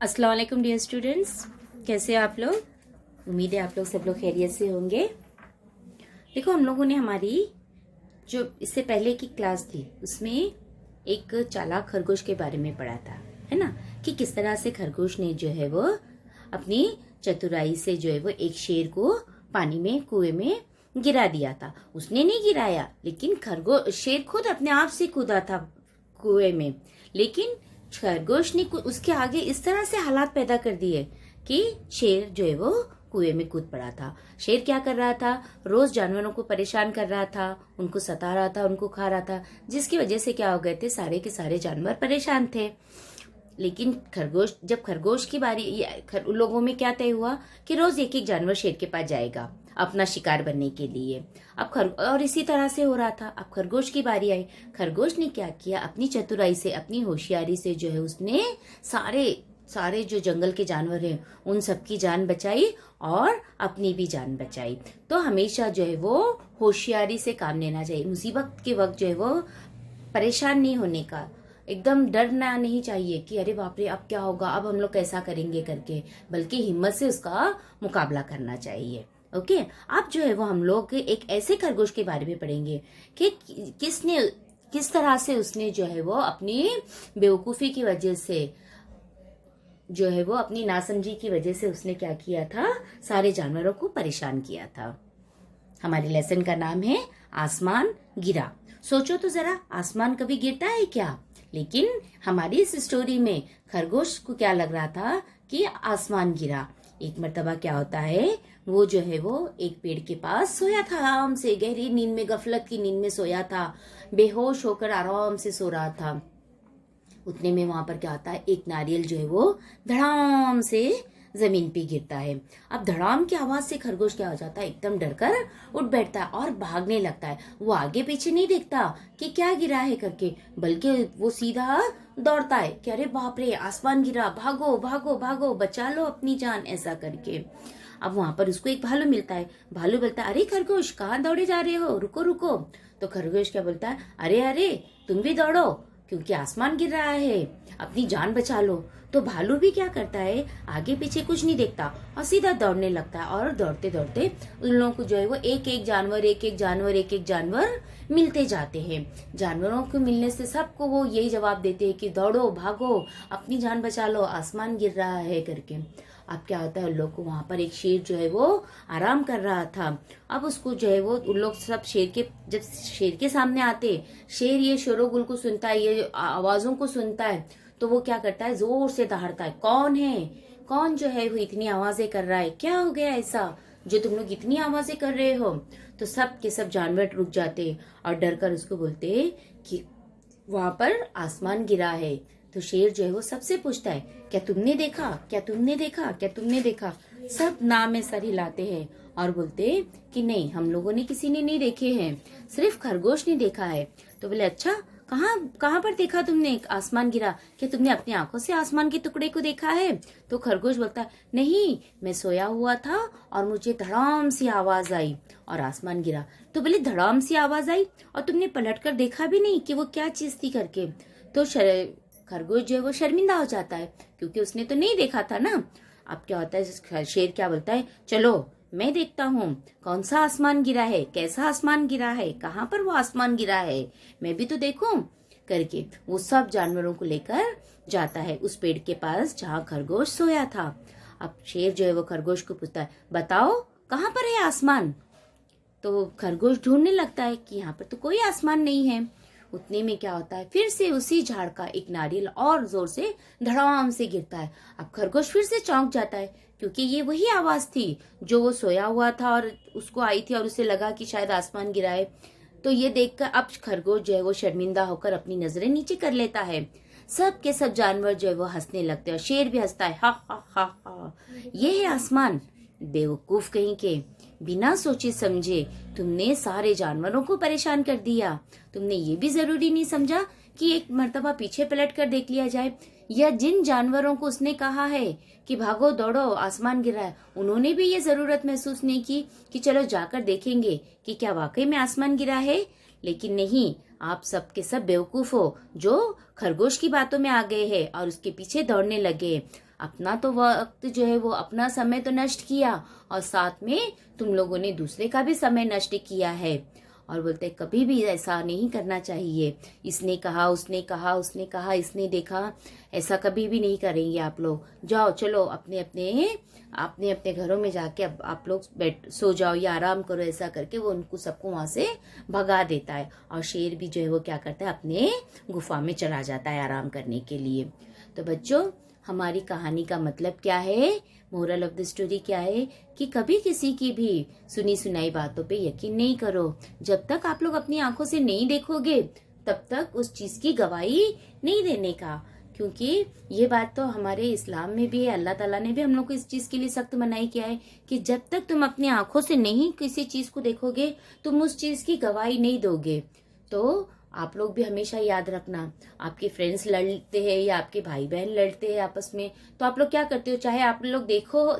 अस्सलाम वालेकुम dear students, कैसे हैं आप लोग। उम्मीद है आप लोग सब लोग खैरियत से होंगे। देखो, हम लोगों ने हमारी जो इससे पहले की क्लास थी उसमें एक चालाक खरगोश के बारे में पढ़ा था, है ना, कि किस तरह से खरगोश ने जो है वो अपनी चतुराई से जो है वो एक शेर को पानी में, कुएं में गिरा दिया था। उसने नहीं गिराया, लेकिन खरगोश शेर खुद अपने आप से कूदा था कुएं में, लेकिन खरगोश ने उसके आगे इस तरह से हालात पैदा कर दिए कि शेर जो है वो कुएं में कूद पड़ा था। शेर क्या कर रहा था, रोज जानवरों को परेशान कर रहा था, उनको सता रहा था, उनको खा रहा था, जिसकी वजह से क्या हो गए थे, सारे के सारे जानवर परेशान थे। लेकिन जब खरगोश की बारी, लोगों में क्या तय हुआ कि रोज एक एक जानवर शेर के पास जाएगा अपना शिकार बनने के लिए। और इसी तरह से हो रहा था। अब खरगोश की बारी आई। खरगोश ने क्या किया, अपनी चतुराई से, अपनी होशियारी से जो है उसने सारे सारे जो जंगल के जानवर हैं उन सबकी जान बचाई और अपनी भी जान बचाई। तो हमेशा जो है वो होशियारी से काम लेना चाहिए। मुसीबत के वक्त जो है वो परेशान नहीं होने का, एकदम डरना नहीं चाहिए कि अरे बाप रे अब क्या होगा, अब हम लोग कैसा करेंगे करके, बल्कि हिम्मत से उसका मुकाबला करना चाहिए। ओके, अब जो है वो हम लोग एक ऐसे खरगोश के बारे में पढ़ेंगे कि किस तरह से उसने जो है वो अपनी बेवकूफी की वजह से, जो है वो अपनी नासमझी की वजह से उसने क्या किया था, सारे जानवरों को परेशान किया था। हमारे लेसन का नाम है आसमान गिरा। सोचो तो जरा, आसमान कभी गिरता है क्या? लेकिन हमारी इस स्टोरी में खरगोश को क्या लग रहा था कि आसमान गिरा। एक मर्तबा क्या होता है, वो जो है वो एक पेड़ के पास सोया था, आराम से गहरी नींद में, गफलत की नींद में सोया था, बेहोश होकर आराम से सो रहा था। उतने में वहां पर क्या होता है, एक नारियल जो है वो धड़ाम से जमीन पे गिरता है। अब धड़ाम की आवाज से खरगोश क्या हो जाता है, एकदम डरकर उठ बैठता है और भागने लगता है। वो आगे पीछे नहीं देखता कि क्या गिरा है करके, बल्कि वो सीधा दौड़ता है कि अरे बाप रे आसमान गिरा, भागो भागो भागो, बचा लो अपनी जान, ऐसा करके। अब वहां पर उसको एक भालू मिलता है। भालू बोलता है, अरे खरगोश कहाँ दौड़े जा रहे हो, रुको रुको। तो खरगोश क्या बोलता है, अरे अरे तुम भी दौड़ो, क्योंकि आसमान गिर रहा है, अपनी जान बचा लो। तो भालू भी क्या करता है, आगे पीछे कुछ नहीं देखता और सीधा दौड़ने लगता है। और दौड़ते दौड़ते उन लोगों को जो है वो एक एक जानवर मिलते जाते हैं। जानवरों को मिलने से सबको वो यही जवाब देते हैं कि दौड़ो भागो, अपनी जान बचा लो, आसमान गिर रहा है करके। अब क्या होता है, उन लोग को वहां पर एक शेर जो है वो आराम कर रहा था। अब उसको जो है वो उन लोग सब जब शेर के सामने आते, शेर ये शोरोगुल को सुनता है, ये आवाजों को सुनता है, तो वो क्या करता है, जोर से दहाड़ता है, कौन है, कौन जो है वो इतनी आवाजें कर रहा है, क्या हो गया ऐसा जो तुम लोग इतनी आवाजें कर रहे हो। तो सब के सब जानवर रुक जाते और डर कर उसको बोलते कि वहां पर आसमान गिरा है। तो शेर जो है वो सबसे पूछता है, क्या तुमने देखा, क्या तुमने देखा, क्या तुमने देखा। सब नाम में सर हिलाते हैं और बोलते कि नहीं, हम लोगों ने, किसी ने नहीं देखे हैं, सिर्फ खरगोश ने देखा है। तो बोले अच्छा, कहाँ कहाँ पर देखा तुमने आसमान गिरा, क्या तुमने अपनी आंखों से आसमान के टुकड़े को देखा है? तो खरगोश बोलता है, नहीं, मैं सोया हुआ था और मुझे धड़ाम सी आवाज आई और आसमान गिरा। तो बोले धड़ाम सी आवाज आई और तुमने पलट कर देखा भी नहीं कि वो क्या चीज थी करके। तो खरगोश जो है वो शर्मिंदा हो जाता है, क्योंकि उसने तो नहीं देखा था ना। अब क्या होता है, शेर क्या बोलता है, चलो मैं देखता हूँ कौन सा आसमान गिरा है, कैसा आसमान गिरा है, कहाँ पर वो आसमान गिरा है, मैं भी तो देखूं करके। वो सब जानवरों को लेकर जाता है उस पेड़ के पास जहाँ खरगोश सोया था। अब शेर जो है वो खरगोश को पूछता है, बताओ कहाँ पर है आसमान। तो खरगोश ढूंढने लगता है कि यहाँ पर तो कोई आसमान नहीं है। उतने में क्या होता है, फिर से उसी झाड़ का एक नारियल और जोर से धड़ाम से गिरता है। अब खरगोश फिर से चौंक जाता है, क्योंकि ये वही आवाज थी जो वो सोया हुआ था और उसको आई थी और उसे लगा कि शायद आसमान गिरा है। तो ये देखकर अब खरगोश जो है वो शर्मिंदा होकर अपनी नजरें नीचे कर लेता है। सब के सब जानवर जो है वो हंसने लगते हैं और शेर भी हंसता है, हा हा हा हा, ये है आसमान, बेवकूफ कहीं के, बिना सोचे समझे तुमने सारे जानवरों को परेशान कर दिया। तुमने ये भी जरूरी नहीं समझा कि एक मर्तबा पीछे पलट कर देख लिया जाए, या जिन जानवरों को उसने कहा है कि भागो दौड़ो आसमान गिरा है, उन्होंने भी ये जरूरत महसूस नहीं की कि चलो जाकर देखेंगे कि क्या वाकई में आसमान गिरा है। लेकिन नहीं, आप सब के सब बेवकूफ हो जो खरगोश की बातों में आ गए हैं और उसके पीछे दौड़ने लगे। अपना तो वक्त जो है वो अपना समय तो नष्ट किया और साथ में तुम लोगों ने दूसरे का भी समय नष्ट किया है। और बोलते कभी भी ऐसा नहीं करना चाहिए। इसने कहा, उसने कहा, उसने कहा, इसने देखा, ऐसा कभी भी नहीं करेंगे आप लोग। जाओ चलो अपने अपने घरों में जाके अब आप लोग सो जाओ या आराम करो, ऐसा करके वो उनको सबको वहां से भगा देता है। और शेर भी जो है वो क्या करता है, अपने गुफा में चला जाता है आराम करने के लिए। तो बच्चों, हमारी कहानी का मतलब क्या है, मोरल ऑफ द स्टोरी क्या है कि कभी किसी की भी सुनी सुनाई बातों पे यकीन नहीं करो। जब तक आप लोग अपनी आंखों से नहीं देखोगे तब तक उस चीज की गवाही नहीं देने का, क्योंकि ये बात तो हमारे इस्लाम में भी है। अल्लाह ताला ने भी हम लोग को इस चीज के लिए सख्त मनाही किया है कि जब तक तुम अपनी आंखों से नहीं किसी चीज को देखोगे तुम उस चीज की गवाही नहीं दोगे। तो आप लोग भी हमेशा याद रखना, आपके फ्रेंड्स लड़ते हैं या आपके भाई बहन लड़ते हैं आपस में, तो आप लोग क्या करते हो, चाहे आप लोग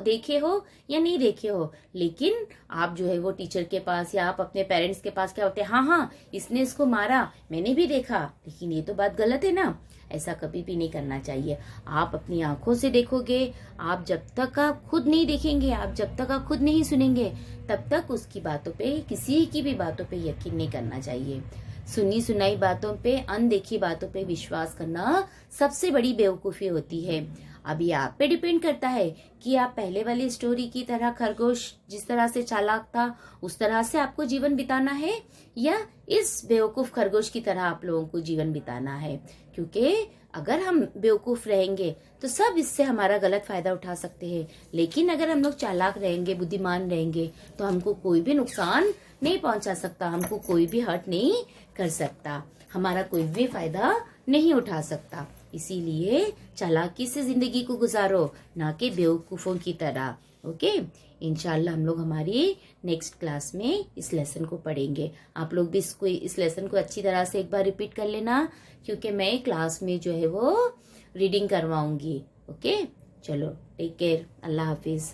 देखे हो या नहीं देखे हो, लेकिन आप जो है वो टीचर के पास या आप अपने पेरेंट्स के पास क्या होते हैं, हाँ हाँ इसने इसको मारा, मैंने भी देखा, लेकिन ये तो बात गलत है ना। ऐसा कभी भी नहीं करना चाहिए। आप अपनी आंखों से देखोगे, आप जब तक आप खुद नहीं देखेंगे, आप जब तक आप खुद नहीं सुनेंगे, तब तक उसकी बातों पे, किसी की भी बातों पे यकीन नहीं करना चाहिए। सुनी सुनाई बातों पे, अनदेखी बातों पे विश्वास करना सबसे बड़ी बेवकूफी होती है। अब ये आप पे डिपेंड करता है कि आप पहले वाली स्टोरी की तरह खरगोश जिस तरह से चालाक था उस तरह से आपको जीवन बिताना है या इस बेवकूफ खरगोश की तरह आप लोगों को जीवन बिताना है। क्योंकि अगर हम बेवकूफ रहेंगे तो सब इससे हमारा गलत फायदा उठा सकते हैं, लेकिन अगर हम लोग चालाक रहेंगे, बुद्धिमान रहेंगे, तो हमको कोई भी नुकसान नहीं पहुंचा सकता, हमको कोई भी हर्ट नहीं कर सकता, हमारा कोई भी फायदा नहीं उठा सकता। इसीलिए चालाकी से जिंदगी को गुजारो, ना कि बेवकूफों की तरह। ओके, इंशाल्लाह हम लोग हमारी नेक्स्ट क्लास में इस लेसन को पढ़ेंगे। आप लोग भी इस लेसन को अच्छी तरह से एक बार रिपीट कर लेना, क्योंकि मैं क्लास में जो है वो रीडिंग करवाऊंगी। ओके, चलो टेक केयर, अल्लाह हाफिज।